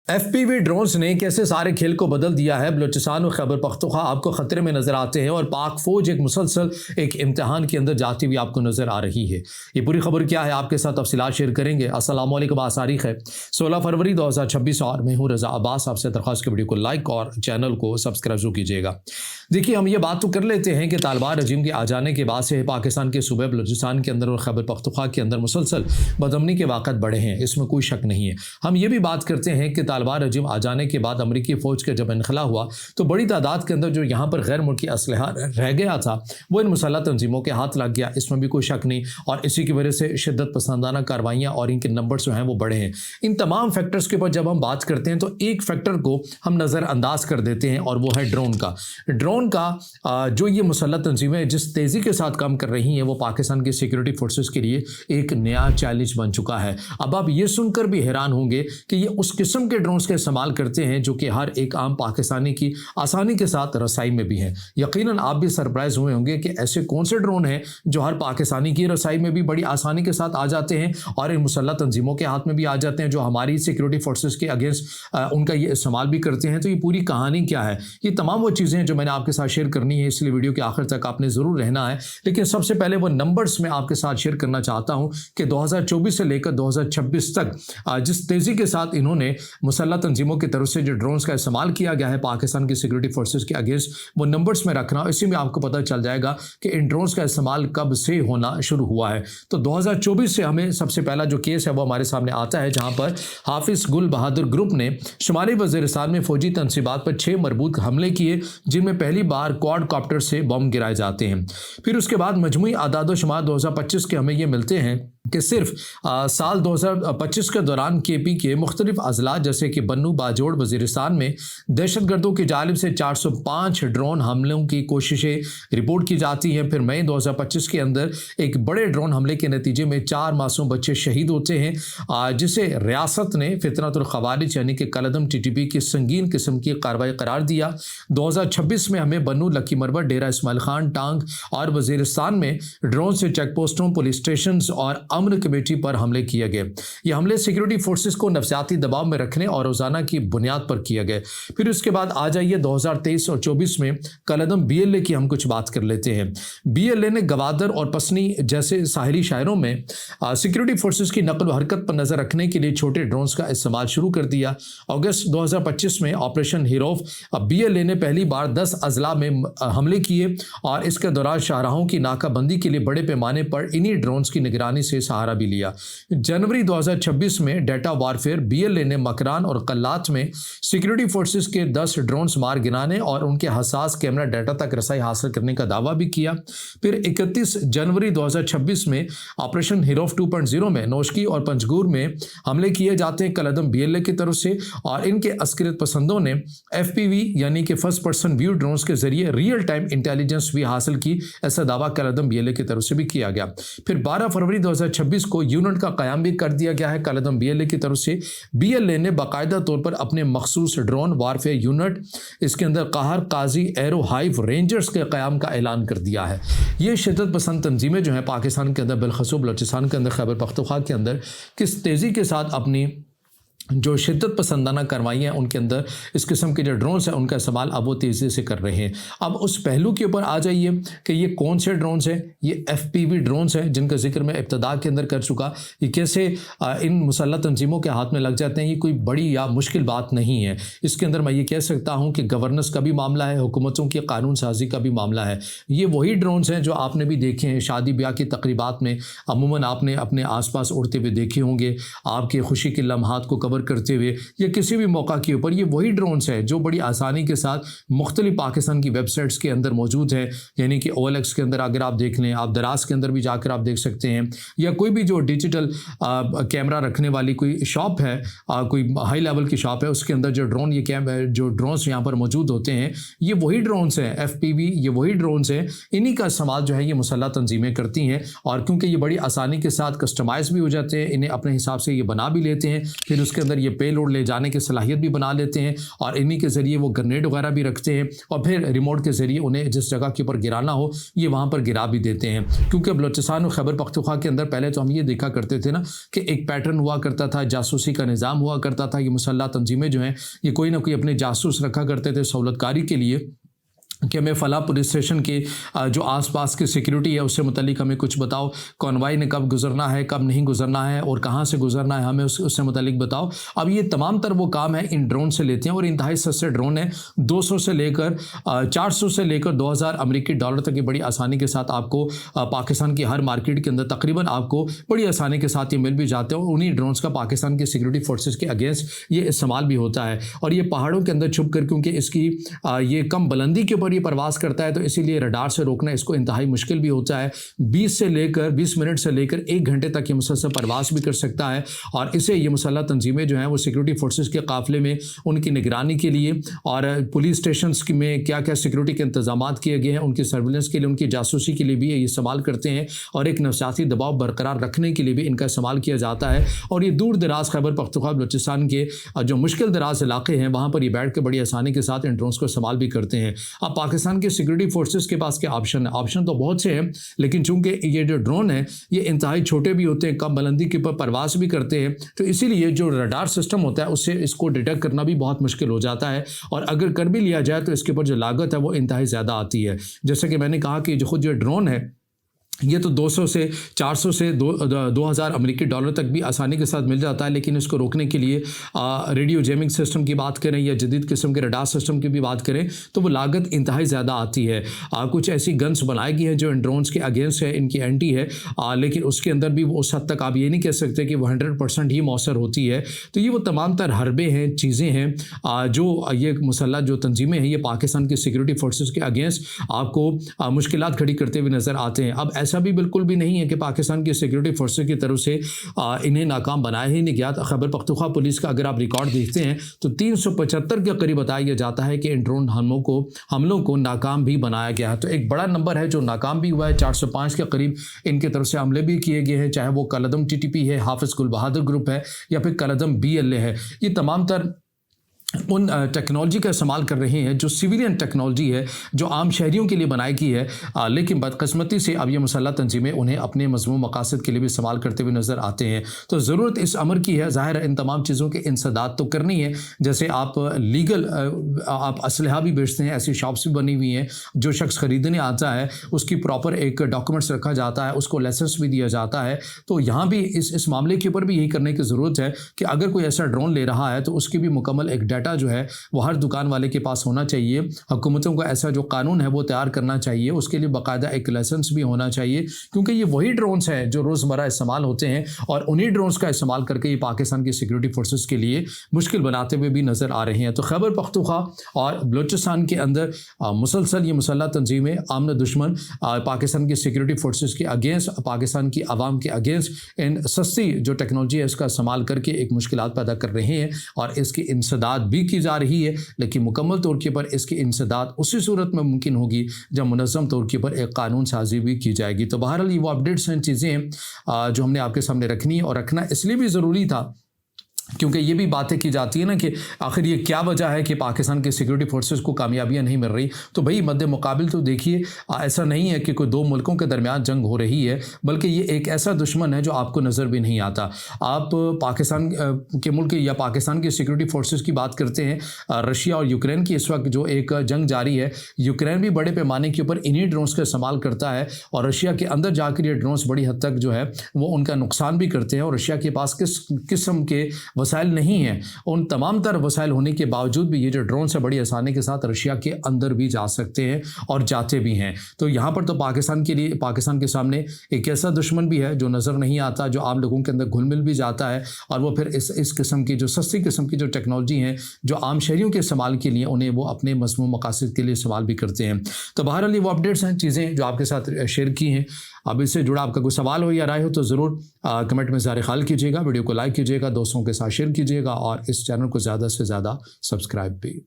FPV drones ने कैसे सारे खेल को बदल दिया है। बलूचिस्तान और खैबर पख्तूनख्वा आपको खतरे में नजर आते हैं और पाक फौज एक मुसलसल एक इम्तिहान के अंदर जाती हुई आपको नजर आ रही है। ये पूरी खबर क्या है आपके साथ तफसीलात शेयर करेंगे। अस्सलाम वालेकुम, आज तारीख है 16 फरवरी 2026 और मैं हूँ रज़ा अब्बास। आपसे दरख्वास्त के वीडियो को लाइक और चैनल को सब्सक्राइब जरूर कीजिएगा। देखिए, हम ये बात तो कर लेते हैं कि तालिबान रजीम के आ जाने के बाद से पाकिस्तान के सूबे बलूचिस्तान के अंदर और खैबर पख्तूनख्वा के अंदर मुसलसल बदअमनी के वाक़यात बढ़े हैं, इसमें कोई शक नहीं है। हम ये भी बात करते हैं कि तालिबान रजीम आ जाने के बाद अमरीकी फ़ौज का जब इनखला हुआ तो बड़ी तादाद के अंदर जो यहाँ पर गैर मुल्की असलहा रह गया था वो इन मुसल्लह तंजीमों के हाथ लग गया, इसमें भी कोई शक नहीं। और इसी की वजह से शिद्दत पसंदाना कार्रवाइयाँ और इनके नंबर्स जो हैं वो बढ़े हैं। इन तमाम फैक्टर्स के ऊपर जब हम बात करते हैं तो एक फैक्टर को हम नज़रअंदाज कर देते हैं और वो है ड्रोन का जो ये मुसल्लह तंजीमें जिस तेज़ी के साथ काम कर रही हैं वो पाकिस्तान की सिक्योरिटी फोर्सेस के लिए एक नया चैलेंज बन चुका है। अब आप ये सुनकर भी हैरान होंगे कि ये उस किस्म के ड्रोन्स का इस्तेमाल करते हैं जो कि हर एक आम पाकिस्तानी की आसानी के साथ रसाई में भी हैं। यकीनन आप भी सरप्राइज हुए होंगे कि ऐसे कौन से ड्रोन हैं जो हर पाकिस्तानी की रसाई में भी बड़ी आसानी के साथ आ जाते हैं और इन मुसल्लह तंजीमों के हाथ में भी आ जाते हैं जो हमारी सिक्योरिटी फोर्सेस के अगेंस्ट उनका ये इस्तेमाल भी करते हैं। तो ये पूरी कहानी क्या है, ये तमाम वो चीज़ें जो मैंने आपके साथ शेयर करनी है, इसलिए वीडियो के आखिर तक आपने ज़रूर रहना है। लेकिन सबसे पहले वो नंबर्स मैं आपके साथ शेयर करना चाहता हूँ कि 2024 से लेकर 2026 तक जिस तेज़ी के साथ इन्होंने मुसल्लह तंजीमों की तरफ से जो ड्रोन्स का इस्तेमाल किया गया है पाकिस्तान की सिक्योरिटी फोर्सेस के अगेंस्ट, वो नंबर्स में रखना, इसी में आपको पता चल जाएगा कि इन ड्रोन्स का इस्तेमाल कब से होना शुरू हुआ है। तो 2024 से हमें सबसे पहला जो केस है वो हमारे सामने आता है जहाँ पर हाफिज़ गुल बहादुर ग्रुप ने शुमाली वज़ीरिस्तान में फौजी तनसीबात पर 6 मरबूत हमले किए जिनमें पहली बार क्वाड कॉप्टर से बम गिराए जाते हैं। फिर उसके बाद मजमूई आदाद व शुमार 2025 के हमें ये मिलते हैं कि सिर्फ साल 2025 के दौरान KP के मुख्तलिफ अजला जैसे कि बन्नू बाजोड़ वज़ीरिस्तान में दहशतगर्दों की जानिब से 405 ड्रोन हमलों की कोशिशें रिपोर्ट की जाती हैं। फिर मई 2025 के अंदर एक बड़े ड्रोन हमले के नतीजे में 4 मासूम बच्चे शहीद होते हैं जिसे रियासत ने फितरतुल खवारिज यानी कि कलदम TTP की संगीन किस्म की कार्रवाई करार दिया। 2026 में हमें बन्नू लकी मरबत डेरा इस्माइल खान टांग और वज़ीरिस्तान में ड्रोन से चेक पोस्टों पुलिस स्टेशन और अमन कमेटी पर हमले किए गए। ये हमले सिक्योरिटी फोर्सेस को नफसियाती दबाव में रखने और रोजाना की बुनियाद पर किए गए। फिर उसके बाद आ जाइए 2023 और 24 में कलदम BLA की हम कुछ बात कर लेते हैं। BLA ने गवादर और पसनी जैसे साहिली शहरों में सिक्योरिटी फोर्सेस की नकल व हरकत पर नजर रखने के लिए छोटे ड्रोन्स का इस्तेमाल शुरू कर दिया। अगस्त 2025 में ऑपरेशन हीरोफ BLA ने पहली बार 10 अजला में हमले किए और इसके दौरान शाहराहों की नाकाबंदी के लिए बड़े पैमाने पर इन्हीं ड्रोन्स की निगरानी से सहारा भी लिया। जनवरी 2026 में डेटा वारफेयर BLA ने मकरान और कल्लात में सिक्योरिटी फोर्सेस के 10 ड्रोन्स मार गिराने और उनके हसास कैमरा डाटा तक रसाई हासिल करने का दावा भी किया। फिर 31 जनवरी 2026 में ऑपरेशन हीरोफ 2.0 में नौशकी और पंजगूर में हमले किए जाते हैं कलदम BLA की तरफ से और इनके अस्करियत पसंदों ने FPV यानी कि फर्स्ट पर्सन व्यू ड्रोन्स के जरिए रियल टाइम इंटेलिजेंस भी हासिल की, ऐसा दावा कलदम BLA की तरफ से भी किया गया। फिर 12 फरवरी 2026 को यूनिट का क़याम भी कर दिया गया है कलदम BLA की तरफ से। BLA ने बाकायदा तौर पर अपने मखसूस ड्रोन वारफेयर यूनिट, इसके अंदर कहर काजी एरो हाइव रेंजर्स के क़याम का ऐलान कर दिया है। ये शिद्दत पसंद तंजीमें जो हैं पाकिस्तान के अंदर बिलखसूस बलूचिस्तान के अंदर खैबर पख्तूनख्वा के अंदर किस तेज़ी के साथ अपनी जो शिद्दत पसंदाना कार्रवाइयाँ हैं उनके अंदर इस किस्म के जो ड्रोन्स हैं उनका इस्तेमाल अब वो तेज़ी से कर रहे हैं। अब उस पहलू के ऊपर आ जाइए कि ये कौन से ड्रोन्स हैं। ये FPV ड्रोन्स हैं जिनका जिक्र मैं इब्तदा के अंदर कर चुका। ये कैसे इन मुसल्लह तंजीमों के हाथ में लग जाते हैं, ये कोई बड़ी या मुश्किल बात नहीं है। इसके अंदर मैं ये कह सकता हूँ कि गवर्नेंस का भी मामला है, हुकूमतों की कानून साजी का भी मामला है। ये वही ड्रोन्स हैं जो आपने भी देखे हैं शादी ब्याह की तकरीबात में अमूमन आपने अपने आस पास उड़ते हुए देखे होंगे, आपके खुशी के लम्हात को करते हुए या किसी भी मौका के ऊपर। ये वही ड्रोन्स हैं जो बड़ी आसानी के साथ मुख्तलिफ पाकिस्तान की वेबसाइट्स के अंदर मौजूद है, यानी कि OLX के अंदर अगर आप देख लें, आप दराज के अंदर भी जाकर आप देख सकते हैं, या कोई भी जो डिजिटल कैमरा रखने वाली कोई शॉप है, कोई हाई लेवल की शॉप है, उसके अंदर जो ड्रोन जो ड्रोन्स यहाँ पर मौजूद होते हैं ये वही ड्रोन्स हैं FPV, ये वही ड्रोन्स हैं। इन्हीं का इस्तेमाल जो है ये मुसल्लह तंजीमें करती हैं और क्योंकि ये बड़ी आसानी के साथ कस्टमाइज़ भी हो जाते हैं, इन्हें अपने हिसाब से ये बना भी लेते हैं। फिर उसके अंदर ये पे लोड ले जाने की सलाहियत भी बना लेते हैं और इन्हीं के ज़रिए वो ग्रेनेड वगैरह भी रखते हैं और फिर रिमोट के ज़रिए उन्हें जिस जगह के ऊपर गिराना हो ये वहाँ पर गिरा भी देते हैं। क्योंकि बलूचिस्तान और खैबर पख्तूनख्वा के अंदर पहले तो हम ये देखा करते थे ना कि एक पैटर्न हुआ करता था, जासूसी का निज़ाम हुआ करता था। ये मुसल्लह तंजीमें जो हैं ये कोई ना कोई अपने जासूस रखा करते थे सहूलतकारी के लिए कि हमें फ़लाँ पुलिस स्टेशन के जो आसपास की सिक्योरिटी है उससे मुतल्लिक हमें कुछ बताओ, कॉन्वाई ने कब गुजरना है, कब नहीं गुजरना है और कहाँ से गुजरना है, हमें उससे मुतल्लिक बताओ। अब ये तमाम तर वो काम है इन ड्रोन से लेते हैं और इंतहाई सस्ते ड्रोन है। 200 से लेकर 400 से लेकर 2000 अमेरिकी डॉलर तक की बड़ी आसानी के साथ आपको पाकिस्तान की हर मार्केट के अंदर तकरीबन आपको बड़ी आसानी के साथ ये मिल भी जाते हैं और उन्हीं ड्रोन्स का पाकिस्तान की सिक्योरिटी फोर्सेस के अगेंस्ट ये इस्तेमाल भी होता है। और ये पहाड़ों के अंदर छुप कर, क्योंकि इसकी ये कम बुलंदी के ऊपर ये परवास करता है तो इसीलिए रडार से रोकना इसको इंतहाई मुश्किल भी होता है। 20 मिनट से लेकर 1 घंटे तक ये मुसलसल परवास भी कर सकता है और इसे ये मुसल्लह तंजीमें जो हैं वो सिक्योरिटी फोर्सेस के काफ़िले में उनकी निगरानी के लिए और पुलिस स्टेशन में क्या क्या सिक्योरिटी के इंतजाम किए गए हैं उनकी सर्विलेंस के लिए, उनकी जासूसी के लिए भी ये इस्तेमाल करते हैं और एक नफसियाती दबाव बरकरार रखने के लिए भी इनका इस्तेमाल किया जाता है। और ये दूर दराज खैबर पख्तूनख्वा बलूचिस्तान के जो मुश्किल दराज इलाके हैं वहाँ पर ये बैठ के बड़ी आसानी के साथ इन ड्रोन्स को इस्तेमाल भी करते हैं। अब पाकिस्तान के सिक्योरिटी फोर्सेस के पास क्या ऑप्शन है? ऑप्शन तो बहुत से हैं, लेकिन चूंकि ये जो ड्रोन है ये इंतहाई छोटे भी होते हैं, कम बुलंदी के ऊपर परवास भी करते हैं, तो इसीलिए जो रडार सिस्टम होता है उससे इसको डिटेक्ट करना भी बहुत मुश्किल हो जाता है और अगर कर भी लिया जाए तो इसके ऊपर जो लागत है वो इंतहाई ज़्यादा आती है। जैसे कि मैंने कहा कि जो खुद जो ड्रोन है ये तो 200 से 400 से 2000 अमेरिकी डॉलर तक भी आसानी के साथ मिल जाता है, लेकिन इसको रोकने के लिए रेडियो जैमिंग सिस्टम की बात करें या जदीद किस्म के रडार सिस्टम की भी बात करें तो वो लागत इंतहाई ज़्यादा आती है। कुछ ऐसी गन्स बनाई गई हैं जो इन ड्रोन्स के अगेंस्ट है, इनकी एंटी है, लेकिन उसके अंदर भी वो उस हद तक आप ये नहीं कह सकते कि वो 100% ही मौसर होती है। तो ये वो तमाम तर हरबे हैं, चीज़ें हैं जो ये मुसल्लह जो तंजीमें हैं ये पाकिस्तान की सिक्योरिटी फोर्सेस के अगेंस्ट आपको मुश्किलात खड़ी करते हुए नज़र आते हैं। अब ऐसा भी बिल्कुल भी नहीं है कि पाकिस्तान की सिक्योरिटी फोर्सेस की तरफ से इन्हें नाकाम बनाया ही नहीं गया। खैबर पख्तूनख्वा पुलिस का अगर आप रिकॉर्ड देखते हैं तो 375 के करीब बताया जाता है कि इन ड्रोन हमलों को नाकाम भी बनाया गया है। तो एक बड़ा नंबर है जो नाकाम भी हुआ है। 405 के करीब इनकी तरफ से हमले भी किए गए हैं, चाहे वो कलदम TTP है, हाफिज गुल बहादुर ग्रुप है या फिर कलदम BLA है। ये तमाम तर उन टेक्नोलॉजी का इस्तेमाल कर रहे हैं जो सिविलियन टेक्नोलॉजी है, जो आम शहरियों के लिए बनाई गई है, लेकिन बदकिस्मती से अब ये मुसल्लह तंजीमें उन्हें अपने मज़मूम मकासद के लिए भी इस्तेमाल करते हुए नज़र आते हैं। तो ज़रूरत इस अमर की है, ज़ाहिर है इन तमाम चीज़ों के इंसदाद तो करनी है। जैसे आप लीगल आप असलहा भी बेचते हैं, ऐसी शॉप्स भी बनी हुई हैं, जो शख्स ख़रीदने आता है उसकी प्रॉपर एक डॉक्यूमेंट्स रखा जाता है, उसको लाइसेंस भी दिया जाता है। तो यहाँ भी इस मामले के ऊपर भी यही करने की ज़रूरत है कि अगर कोई ऐसा ड्रोन ले रहा है तो उसकी भी मुकम्मल एक डाटा जो है वो हर दुकान वाले के पास होना चाहिए। हुकूमतों का ऐसा जो कानून है वो तैयार करना चाहिए, उसके लिए बाकायदा एक लाइसेंस भी होना चाहिए, क्योंकि ये वही ड्रोन्स हैं जो रोज़मर्रा इस्तेमाल होते हैं और उन्हीं ड्रोन्स का इस्तेमाल करके ये पाकिस्तान की सिक्योरिटी फोर्सेस के लिए मुश्किल बनाते हुए भी नज़र आ रहे हैं। तो खैबर पख्तूनख्वा और बलूचिस्तान के अंदर मुसलसल ये मुसल्लह तंजीमें आमना दुश्मन पाकिस्तान की सिक्योरिटी फोर्सेस के अगेंस्ट, पाकिस्तान की आवाम के अगेंस्ट इन सस्ती जो टेक्नोलॉजी है इसका इस्तेमाल करके एक मुश्किलात पैदा कर रहे हैं और इसकी इंसदाद भी की जा रही है। लेकिन मुकम्मल तौर के ऊपर इसकी इंसदाद उसी सूरत में मुमकिन होगी जब मुनज़्ज़म तौर के ऊपर एक कानून साजी भी की जाएगी। तो बहरहाल ये वो अपडेट्स हैं, चीज़ें जो हमने आपके सामने रखनी और रखना इसलिए भी ज़रूरी था क्योंकि ये भी बातें की जाती है ना कि आखिर ये क्या वजह है कि पाकिस्तान की सिक्योरिटी फोर्सेस को कामयाबियां नहीं मिल रही। तो भाई मद्दे मुकाबिल तो देखिए ऐसा नहीं है कि कोई दो मुल्कों के दरमियान जंग हो रही है, बल्कि ये एक ऐसा दुश्मन है जो आपको नज़र भी नहीं आता। आप पाकिस्तान के मुल्क या पाकिस्तान की सिक्योरिटी फोर्सेस की बात करते हैं, रशिया और यूक्रेन की इस वक्त जो एक जंग जारी है, यूक्रेन भी बड़े पैमाने के ऊपर इन्हीं ड्रोन्स का इस्तेमाल करता है और रशिया के अंदर जाकर ये ड्रोन्स बड़ी हद तक जो है वो उनका नुकसान भी करते हैं और रशिया के पास किस किस्म के वसाइल नहीं है। उन तमाम तर वसाइल होने के बावजूद भी ये जो ड्रोन है बड़ी आसानी के साथ रशिया के अंदर भी जा सकते हैं और जाते भी हैं। तो यहाँ पर तो पाकिस्तान के सामने एक ऐसा दुश्मन भी है जो नज़र नहीं आता, जो आम लोगों के अंदर घुल मिल भी जाता है और वो फिर इस किस्म की जो सस्ती किस्म की जो टेक्नोलॉजी हैं जो आम शहरियों के इस्तेमाल के लिए उन्हें वो अपने मज़मूम मकासद के लिए इस्तेमाल भी करते हैं। तो बहरहाल वो अपडेट्स हैं, चीज़ें जो आपके साथ शेयर की हैं। अब इससे जुड़ा आपका कोई सवाल हो या राय हो तो ज़रूर कमेंट में ज़ाहिर ख्याल कीजिएगा, वीडियो को लाइक कीजिएगा, दोस्तों के साथ शेयर कीजिएगा और इस चैनल को ज़्यादा से ज़्यादा सब्सक्राइब भी।